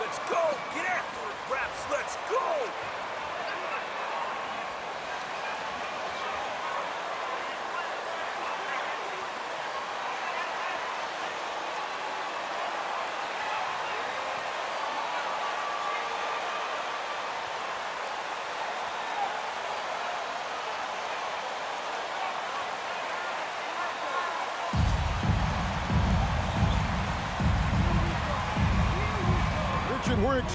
Let's go! Get after it, Raps! Let's go! It works.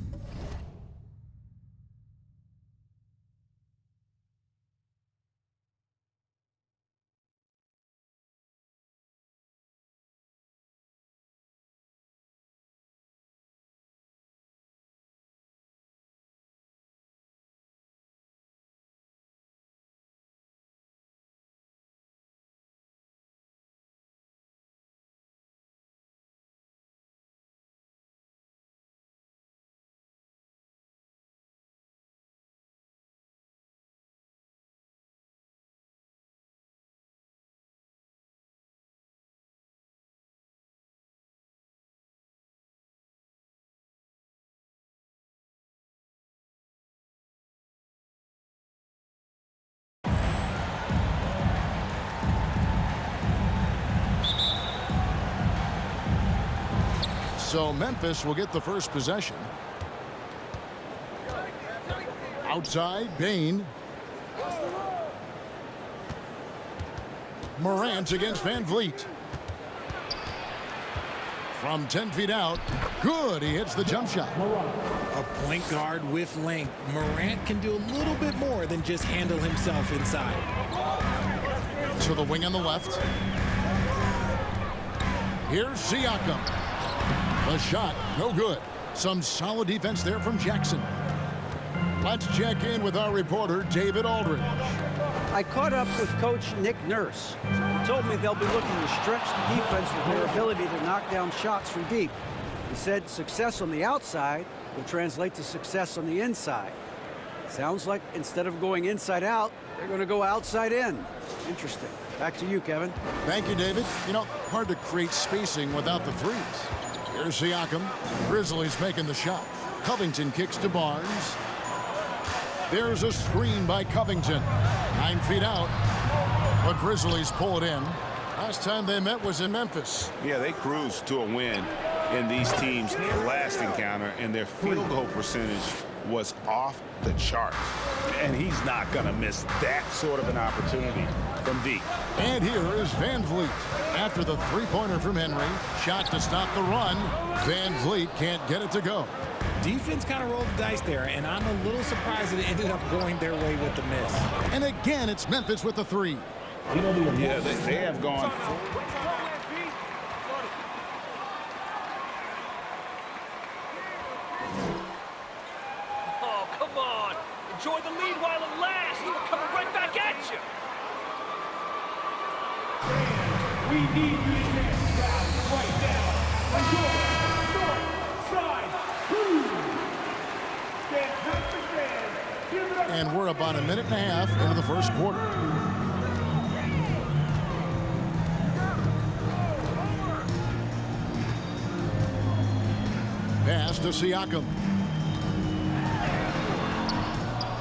So Memphis will get the first possession. Outside, Bain. Morant against Van Vliet. From 10 feet out. Good, he hits the jump shot. A point guard with length. Morant can do a little bit more than just handle himself inside. To the wing on the left. Here's Siakam. The shot, no good. Some solid defense there from Jackson. Let's check in with our reporter, David Aldridge. I caught up with Coach Nick Nurse. He told me they'll be looking to stretch the defense with their ability to knock down shots from deep. He said success on the outside will translate to success on the inside. Sounds like instead of going inside out, they're going to go outside in. Interesting. Back to you, Kevin. Thank you, David. You know, hard to create spacing without the threes. Here's Siakam. Grizzlies making the shot. Covington kicks to Barnes. There's a screen by Covington. 9 feet out. The Grizzlies pull it in. Last time they met was in Memphis. Yeah, they cruised to a win in these teams' last encounter, and their field goal percentage was off the chart. And he's not going to miss that sort of an opportunity from deep. And here is Van Vliet. After the three-pointer from Henry, shot to stop the run. Van Vliet can't get it to go. Defense kind of rolled the dice there, and I'm a little surprised that it ended up going their way with the miss. And again, it's Memphis with the three. Yeah, they have gone. Oh, come on. Enjoy the lead while it lasts. We're coming right back at you. We need you to dance down right now. Enjoy North Side Crew. Fantastic band. Give it up. And we're about a minute and a half into the first quarter. Pass to Siakam.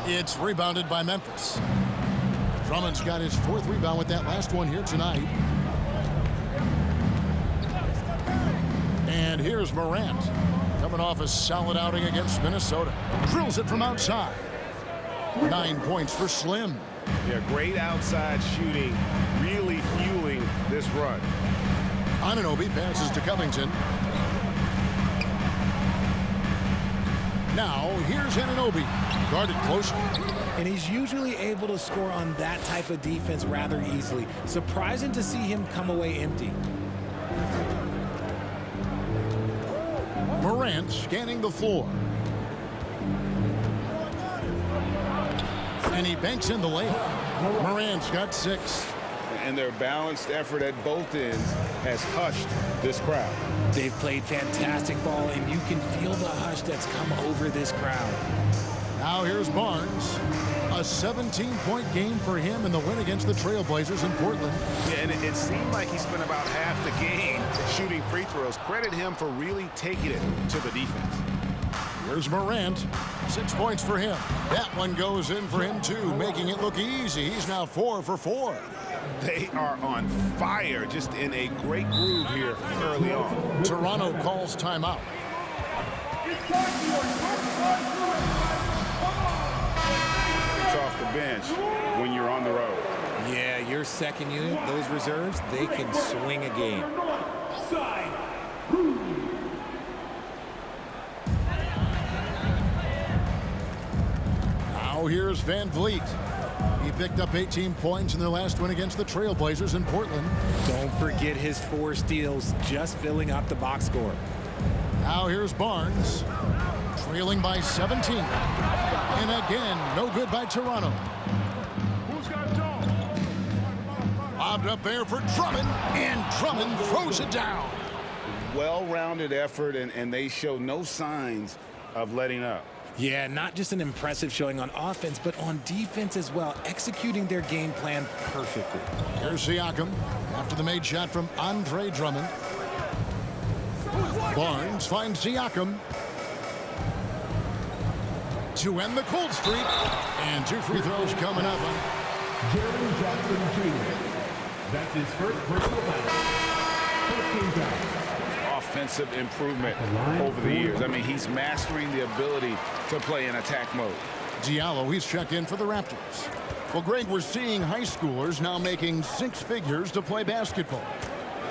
It's rebounded by Memphis. Drummond's got his fourth rebound with that last one here tonight. And here's Morant, coming off a solid outing against Minnesota. Drills it from outside. 9 points for Slim. Yeah, great outside shooting, really fueling this run. Anunoby passes to Covington. Now, here's Anunoby, guarded closely. And he's usually able to score on that type of defense rather easily. Surprising to see him come away empty. Morant scanning the floor. And he banks in the layup. Morant's got 6. And their balanced effort at both ends has hushed this crowd. They've played fantastic ball, and you can feel the hush that's come over this crowd. Now here's Barnes. A 17-point game for him in the win against the Trailblazers in Portland. Yeah, and it seemed like he spent about half the game shooting free throws. Credit him for really taking it to the defense. Here's Morant. 6 points for him. That one goes in for him, too, making it look easy. He's now 4 for 4. They are on fire, just in a great groove here early on. Toronto calls timeout. It's off the bench when you're on the road. Yeah, your second unit, those reserves, they can swing a game. Side. Now here's Van Vliet. He picked up 18 points in their last win against the Trailblazers in Portland. Don't forget his 4 steals, just filling up the box score. Now here's Barnes, trailing by 17. And again, no good by Toronto. Who's got Jones? Lobbed up there for Drummond, and Drummond throws it down. Well-rounded effort, and they show no signs of letting up. Yeah, not just an impressive showing on offense, but on defense as well, executing their game plan perfectly. Here's Siakam after the made shot from Andre Drummond. Barnes finds Siakam to end the cold streak, and 2 free throws coming up. Jeremy Jackson Jr. That's his first personal foul. First team foul. Offensive improvement over the years. I mean, he's mastering the ability to play in attack mode. Diallo, he's checked in for the Raptors. Well, Greg, we're seeing high schoolers now making 6 figures to play basketball.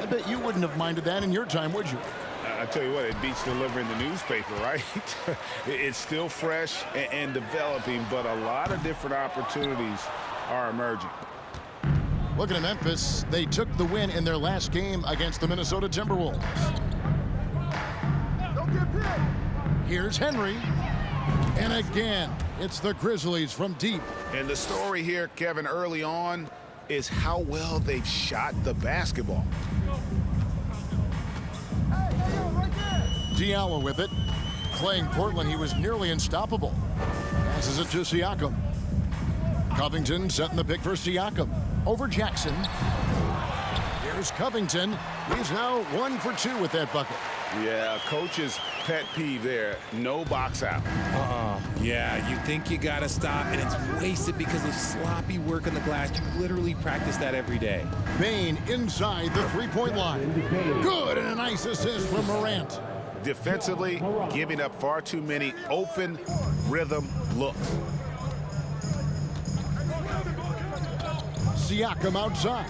I bet you wouldn't have minded that in your time, would you? I tell you what, it beats delivering the newspaper, right? It's still fresh and developing, but a lot of different opportunities are emerging. Looking at Memphis, they took the win in their last game against the Minnesota Timberwolves. Here's Henry. And again, it's the Grizzlies from deep. And the story here, Kevin, early on is how well they've shot the basketball. Diallo with it. Playing Portland, he was nearly unstoppable. Passes it to Siakam. Covington setting the pick for Siakam. Over Jackson. Here's Covington. He's now 1 for 2 with that bucket. Yeah, coach's pet peeve there. No box out. Yeah, you think you gotta stop, and it's wasted because of sloppy work on the glass. You literally practice that every day. Bain inside the three-point line. Good, and a nice assist from Morant. Defensively, giving up far too many open rhythm looks. Siakam outside.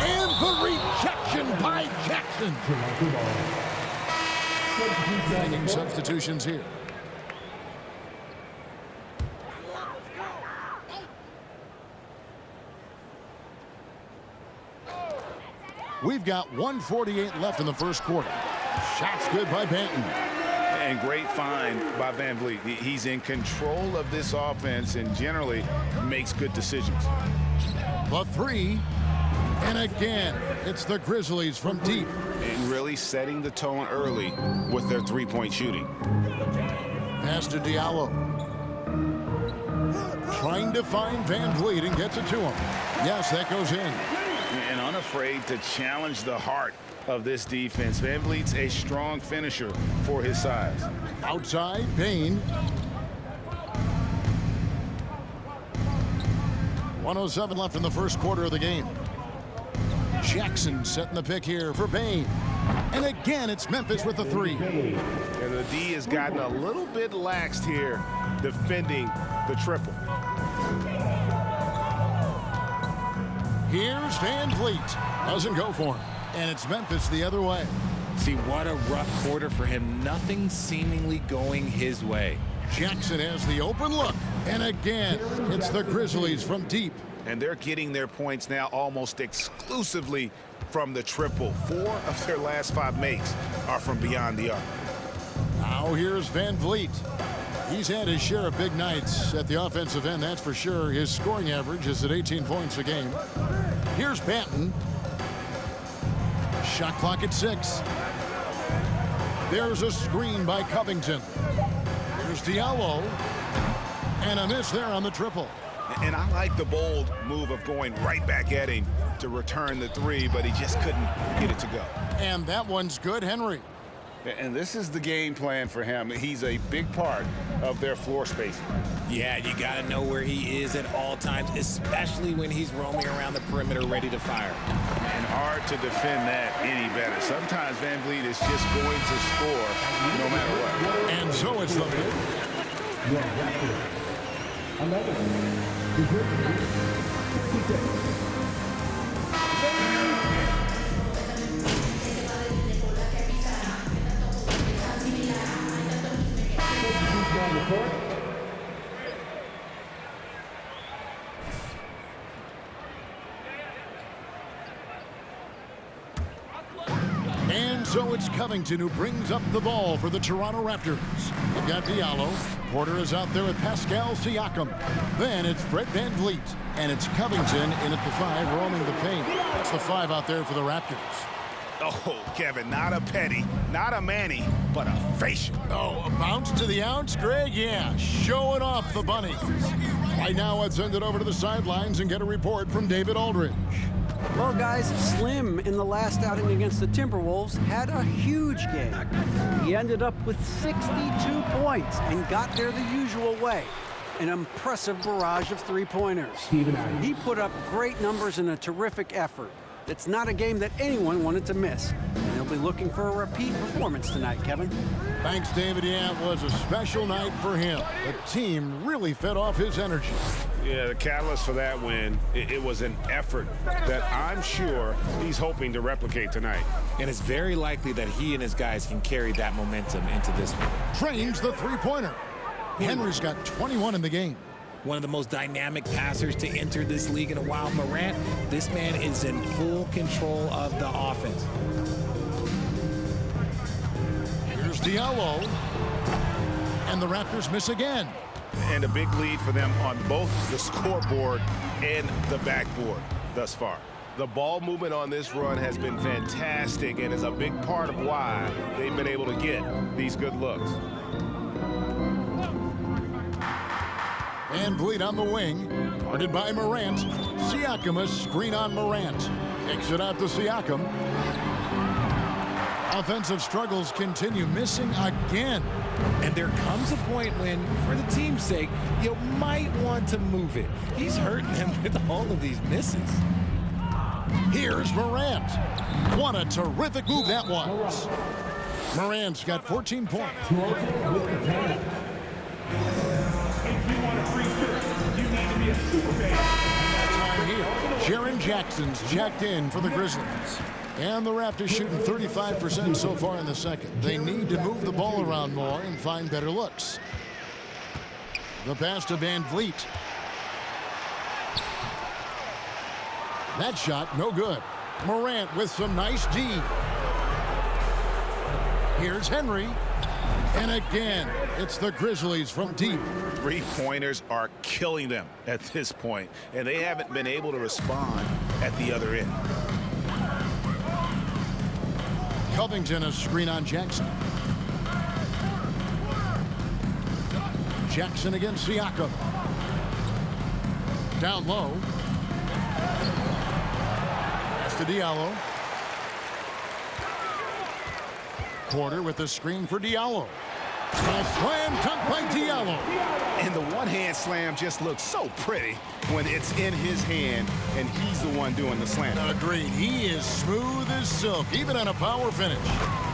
And the rejection by Jackson. Making substitutions here. We've got 1:48 left in the first quarter. Shots good by Banton. And great find by Van Vliet. He's in control of this offense and generally makes good decisions. The 3. And again, it's the Grizzlies from deep. And really setting the tone early with their three-point shooting. Pass to Diallo. Trying to find Van Vliet and gets it to him. Yes, that goes in. And unafraid to challenge the heart of this defense. Van Vliet's a strong finisher for his size. Outside, Bain. 1:07 left in the first quarter of the game. Jackson setting the pick here for Bain. And again, it's Memphis with the 3. And the D has gotten a little bit laxed here defending the triple. Here's Van Vliet. Doesn't go for him. And it's Memphis the other way. See, what a rough quarter for him. Nothing seemingly going his way. Jackson has the open look. And again, it's the Grizzlies from deep. And they're getting their points now almost exclusively from the triple. 4 of their last 5 makes are from beyond the arc. Now here's Van Vliet. He's had his share of big nights at the offensive end, that's for sure. His scoring average is at 18 points a game. Here's Banton. Shot clock at 6. There's a screen by Covington. Here's Diallo. And a miss there on the triple. And I like the bold move of going right back at him to return the 3, but he just couldn't get it to go. And that one's good, Henry. And this is the game plan for him. He's a big part of their floor spacing. Yeah, you got to know where he is at all times, especially when he's roaming around the perimeter ready to fire. And hard to defend that any better. Sometimes Van Vliet is just going to score no matter what. And so it's the Your Raptors. 11. The Grizzlies. 56. On the court. And so it's Covington who brings up the ball for the Toronto Raptors. They've got Diallo. Porter is out there with Pascal Siakam. Then it's Fred Van Vliet. And it's Covington in at the 5, roaming the paint. That's the 5 out there for the Raptors. Oh, Kevin, not a Petty, not a Manny, but a facial. Oh, a bounce to the ounce, Greg? Yeah, showing off the bunnies. Right now, let's send it over to the sidelines and get a report from David Aldridge. Well, guys, Slim in the last outing against the Timberwolves had a huge game. He ended up with 62 points and got there the usual way. An impressive barrage of three-pointers. He put up great numbers in a terrific effort. It's not a game that anyone wanted to miss. And they'll be looking for a repeat performance tonight, Kevin. Thanks, David. Yeah, it was a special night for him. The team really fed off his energy. Yeah, the catalyst for that win, it was an effort that I'm sure he's hoping to replicate tonight. And it's very likely that he and his guys can carry that momentum into this one. Trains the three-pointer. Henry's got 21 in the game. One of the most dynamic passers to enter this league in a while. Morant, this man is in full control of the offense. Here's Diallo. And the Raptors miss again. And a big lead for them on both the scoreboard and the backboard thus far. The ball movement on this run has been fantastic and is a big part of why they've been able to get these good looks. Van Vliet on the wing, guarded by Morant. Siakam, a screen on Morant. Kicks it out to Siakam. Offensive struggles continue, missing again. And there comes a point when, for the team's sake, you might want to move it. He's hurting them with all of these misses. Here's Morant. What a terrific move that was. Morant's got 14 points. If you want a free shirt, you need to be a super fan. Time here. Jaren Jackson's checked in for the Grizzlies. And the Raptors shooting 35% so far in the second. They need to move the ball around more and find better looks. The pass to Van Vliet. That shot, no good. Morant with some nice D. Here's Henry. And again, it's the Grizzlies from deep. Three-pointers are killing them at this point, and they haven't been able to respond at the other end. Covington, a screen on Jackson. Jackson against Siakam. Down low. Pass to Diallo. Porter with the screen for Diallo. A slam dunk by Diallo. And the one-hand slam just looks so pretty when it's in his hand and he's the one doing the slam. Agreed. He is smooth as silk, even on a power finish.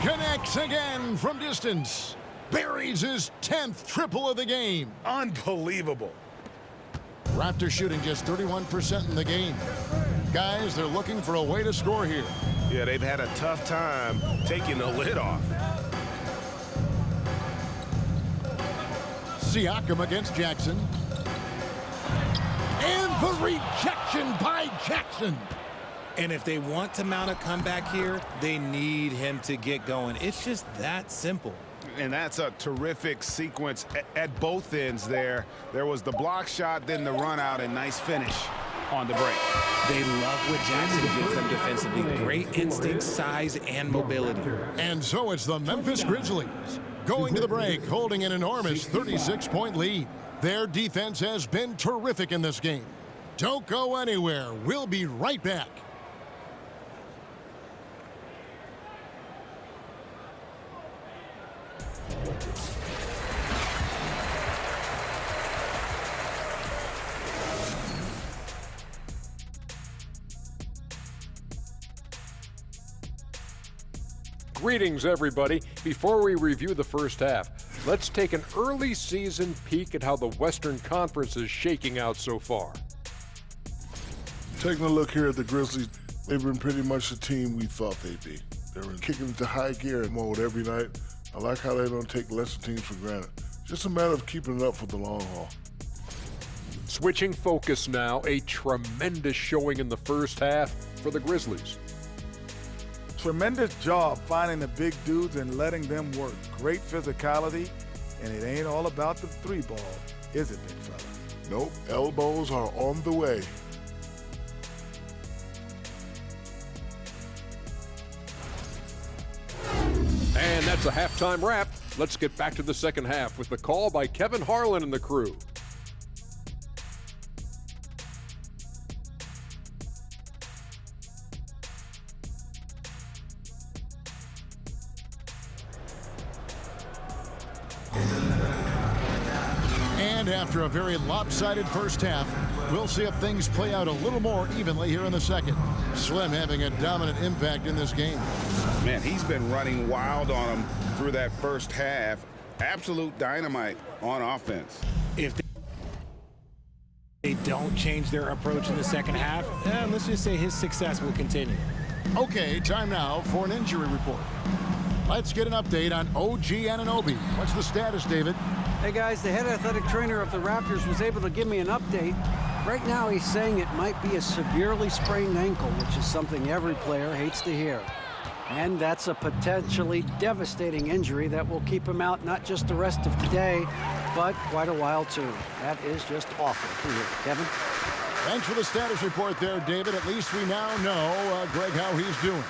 Connects again from distance. Buries his 10th triple of the game. Unbelievable. Raptors shooting just 31% in the game. Guys, they're looking for a way to score here. Yeah, they've had a tough time taking the lid off. Siakam against Jackson. And the rejection by Jackson. And if they want to mount a comeback here, they need him to get going. It's just that simple. And that's a terrific sequence at both ends there. There was the block shot, then the run out, and nice finish on the break. They love what Jackson gives them defensively. Great instinct, size, and mobility. And so it's the Memphis Grizzlies going to the break, holding an enormous 36-point lead. Their defense has been terrific in this game. Don't go anywhere. We'll be right back. Greetings, everybody. Before we review the first half, let's take an early season peek at how the Western Conference is shaking out so far. Taking a look here at the Grizzlies, they've been pretty much the team we thought they'd be. They're kicking into high gear mode every night. I like how they don't take lesser teams for granted. Just a matter of keeping it up for the long haul. Switching focus now, a tremendous showing in the first half for the Grizzlies. Tremendous job finding the big dudes and letting them work. Great physicality, and it ain't all about the three ball, is it, big fella? Nope, elbows are on the way. And that's a halftime wrap. Let's get back to the second half with the call by Kevin Harlan and the crew. And after a very lopsided first half, we'll see if things play out a little more evenly here in the second. Slim having a dominant impact in this game. Man, he's been running wild on him through that first half. Absolute dynamite on offense. If they don't change their approach in the second half, let's just say his success will continue. Okay, time now for an injury report. Let's get an update on OG Anunoby. What's the status, David? Hey guys, the head athletic trainer of the Raptors was able to give me an update. Right now he's saying it might be a severely sprained ankle, which is something every player hates to hear. And that's a potentially devastating injury that will keep him out not just the rest of today, but quite a while too. That is just awful to hear. Kevin? Thanks for the status report there, David. At least we now know, Greg, how he's doing.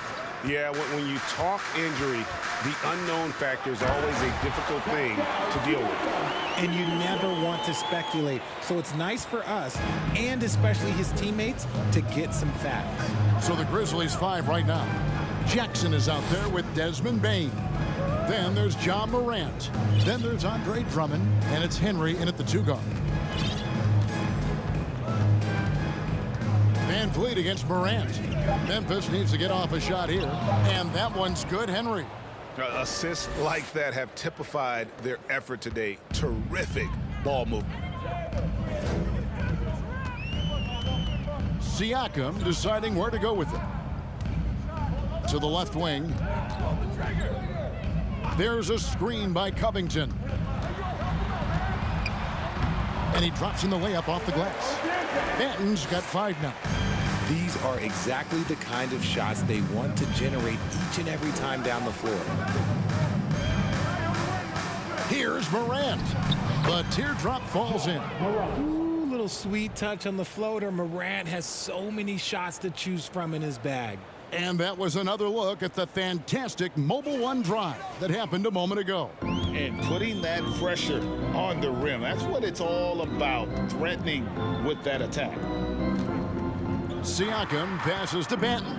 Yeah, when you talk injury, the unknown factor is always a difficult thing to deal with. And you never want to speculate. So it's nice for us, and especially his teammates, to get some facts. So the Grizzlies 5 right now. Jackson is out there with Desmond Bane. Then there's John Morant. Then there's Andre Drummond, and it's Henry in at the 2 guard. Van Vliet against Morant. Memphis needs to get off a shot here, and that one's good, Henry. Assists like that have typified their effort today. Terrific ball movement. Siakam deciding where to go with it. To the left wing. There's a screen by Covington. And he drops in the layup off the glass. Banton's got 5 now. These are exactly the kind of shots they want to generate each and every time down the floor. Here's Morant. The teardrop falls in. Ooh, little sweet touch on the floater. Morant has so many shots to choose from in his bag. And that was another look at the fantastic Mobile One drive that happened a moment ago. And putting that pressure on the rim, that's what it's all about, threatening with that attack. Siakam passes to Banton.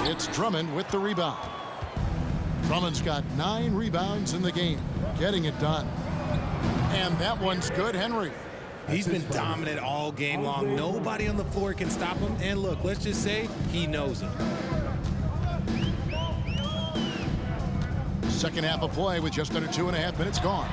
It's Drummond with the rebound. Drummond's got 9 rebounds in the game, getting it done. And that one's good, Henry. He's been dominant all game long. Nobody on the floor can stop him. And look, let's just say he knows it. Second half of play with just under 2.5 minutes gone.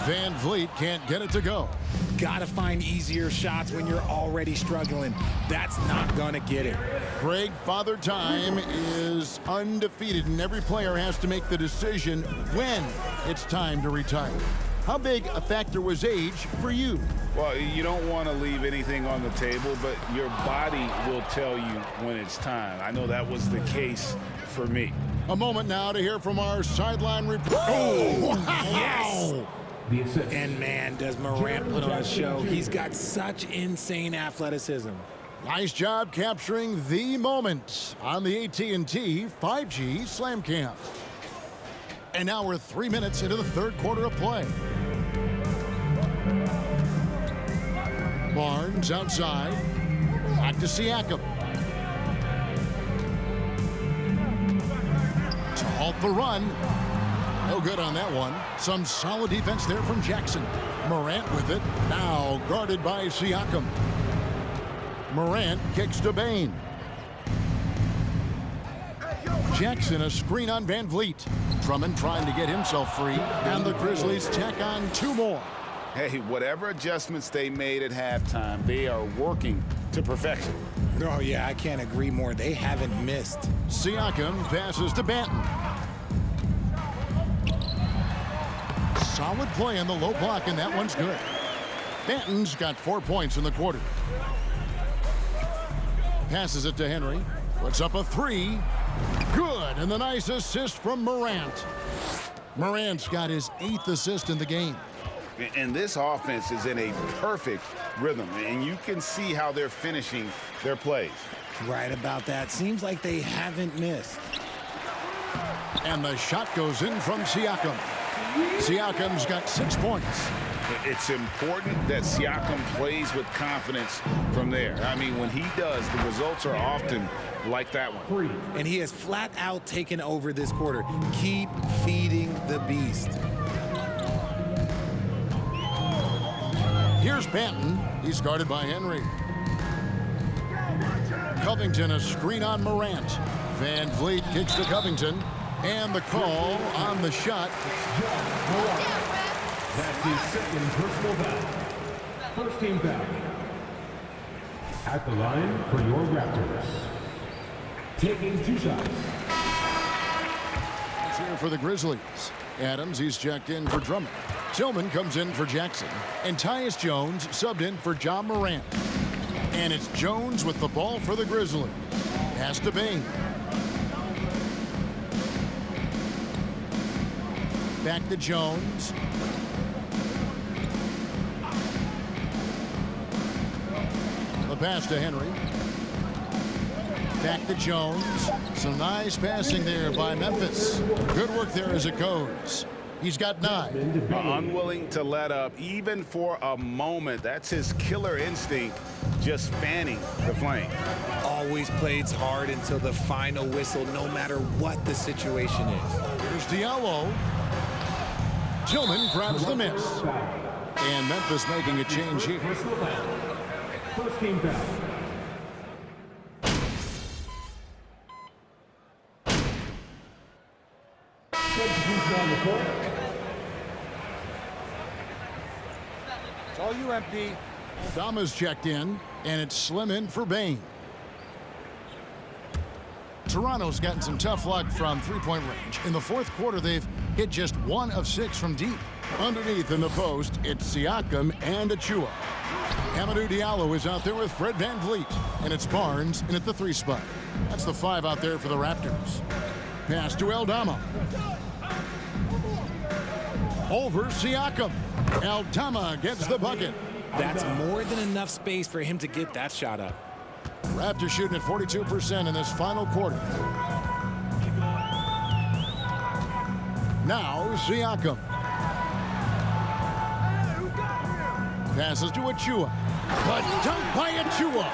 Van Vliet can't get it to go. Gotta find easier shots when you're already struggling. That's not gonna get it. Greg, Father Time is undefeated, and every player has to make the decision when it's time to retire. How big a factor was age for you? Well, you don't want to leave anything on the table, but your body will tell you when it's time. I know that was the case for me. A moment now to hear from our sideline report. Oh, wow. Yes! And man, does Morant put on a show. He's got such insane athleticism. Nice job capturing the moment on the AT&T 5G Slam Cam. And now we're 3 minutes into the third quarter of play. Barnes outside. Back to Siakam. To halt the run. No good on that one. Some solid defense there from Jackson. Morant with it. Now guarded by Siakam. Morant kicks to Bane. Jackson a screen on Van Vliet. Drummond trying to get himself free, and the Grizzlies tack on 2 more. Hey, whatever adjustments they made at halftime, they are working to perfection. Oh, yeah, I can't agree more. They haven't missed. Siakam passes to Banton. Solid play on the low block, and that one's good. Banton's got 4 points in the quarter. Passes it to Henry. Puts up a 3. Good, and the nice assist from Morant. Morant's got his 8th assist in the game. And this offense is in a perfect rhythm, and you can see how they're finishing their plays. Right about that. Seems like they haven't missed. And the shot goes in from Siakam. Siakam's got 6 points. It's important that Siakam plays with confidence from there. I mean, when he does, the results are often like that one. And he has flat out taken over this quarter. Keep feeding the beast. Here's Banton. He's guarded by Henry. Covington a screen on Morant. Van Vliet kicks to Covington. And the call on the shot. That's his second personal foul. First team foul. At the line for your Raptors. Taking 2 shots. It's here for the Grizzlies. Adams, he's checked in for Drummond. Tillman comes in for Jackson. And Tyus Jones subbed in for John Morant. And it's Jones with the ball for the Grizzlies. Pass to Bane. Back to Jones. The pass to Henry. Back to Jones. Some nice passing there by Memphis. Good work there as it goes. He's got 9. Unwilling to let up, even for a moment. That's his killer instinct, just fanning the flame. Always plays hard until the final whistle, no matter what the situation is. Here's Diallo. Tillman grabs the miss. And Memphis making a change here. First team foul. Substitution on the court. It's all you, MP. Dama's checked in, and it's Slim in for Bane. Toronto's gotten some tough luck from 3-point range. In the 4th quarter, they've hit just 1 of 6 from deep. Underneath in the post, it's Siakam and Achua. Amadou Diallo is out there with Fred Van Vliet, and it's Barnes in at the 3 spot. That's the 5 out there for the Raptors. Pass to Aldama. Over Siakam. Aldama gets the bucket. That's more than enough space for him to get that shot up. Raptors shooting at 42% in this final quarter. Now Siakam. Passes to Achua. But dunk by Achua.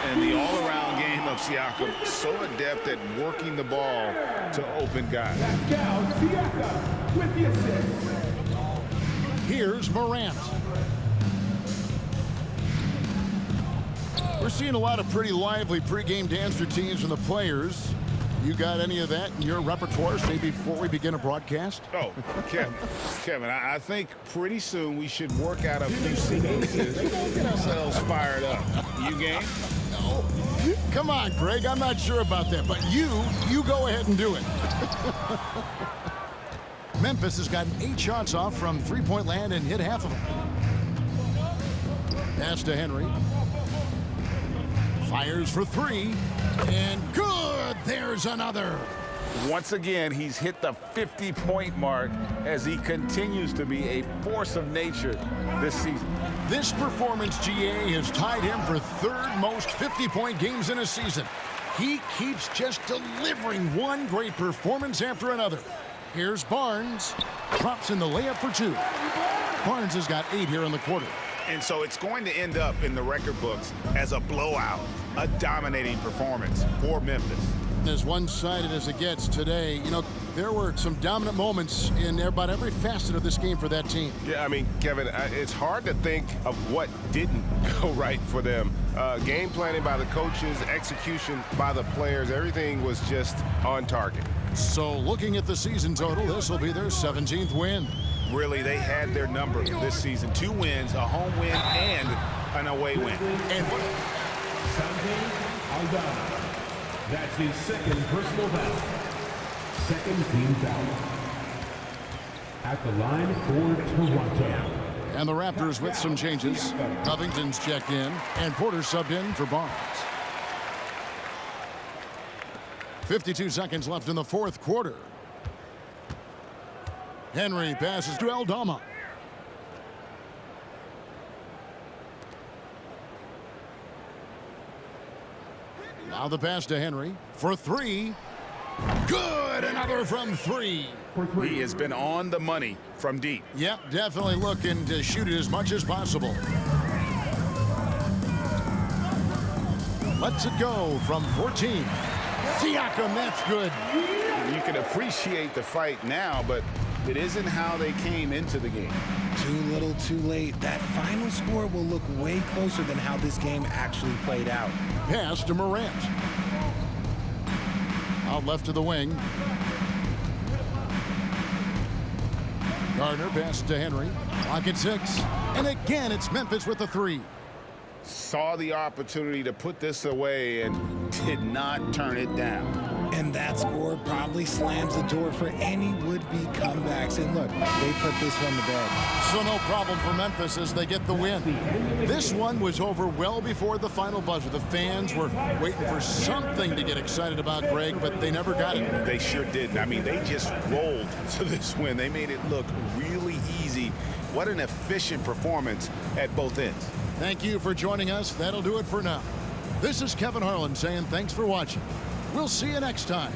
And the all-around game of Siakam, so adept at working the ball to open guys. Pascal Siakam with the assist. Here's Morant. We're seeing a lot of pretty lively pregame dance routines from the players. You got any of that in your repertoire, say, before we begin a broadcast? Oh, Kevin, I think pretty soon we should work out a few sequences, get ourselves fired up. You game? No. Come on, Greg, I'm not sure about that, but you go ahead and do it. Memphis has gotten 8 shots off from 3-point land and hit half of them. Pass to Henry. Fires for 3, and good! There's another. Once again, he's hit the 50-point mark as he continues to be a force of nature this season. This performance, GA, has tied him for 3rd most 50-point games in a season. He keeps just delivering one great performance after another. Here's Barnes. Drops in the layup for 2. Barnes has got 8 here in the quarter. And so it's going to end up in the record books as a blowout, a dominating performance for Memphis. getting as one-sided as it gets today. You know, there were some dominant moments in about every facet of this game for that team. Yeah, I mean, Kevin, it's hard to think of what didn't go right for them. Game planning by the coaches, execution by the players, everything was just on target. So looking at the season total, this will be their 17th win. Really, they had their number this season. 2 wins, a home win, and an away win. And That's his second personal foul. Second team foul. At the line for Toronto. And the Raptors with some changes. Covington's checked in, and Porter subbed in for Barnes. 52 seconds left in the fourth quarter. Henry passes to Aldama. Now the pass to Henry for 3. Good! Another from 3. He has been on the money from deep. Yep, definitely looking to shoot it as much as possible. Lets it go from 14. Siakam, that's good. You can appreciate the fight now, but it isn't how they came into the game. Too little, too late. That final score will look way closer than how this game actually played out. Pass to Morant. Out left to the wing. Gardner passes to Henry. Clock at 6. And again, it's Memphis with the 3. Saw the opportunity to put this away and did not turn it down. And that score probably slams the door for any would-be comebacks. And look, they put this one to bed. So no problem for Memphis as they get the win. This one was over well before the final buzzer. The fans were waiting for something to get excited about, Greg, but they never got it. They sure didn't. I mean, they just rolled to this win. They made it look really easy. What an efficient performance at both ends. Thank you for joining us. That'll do it for now. This is Kevin Harlan saying thanks for watching. We'll see you next time.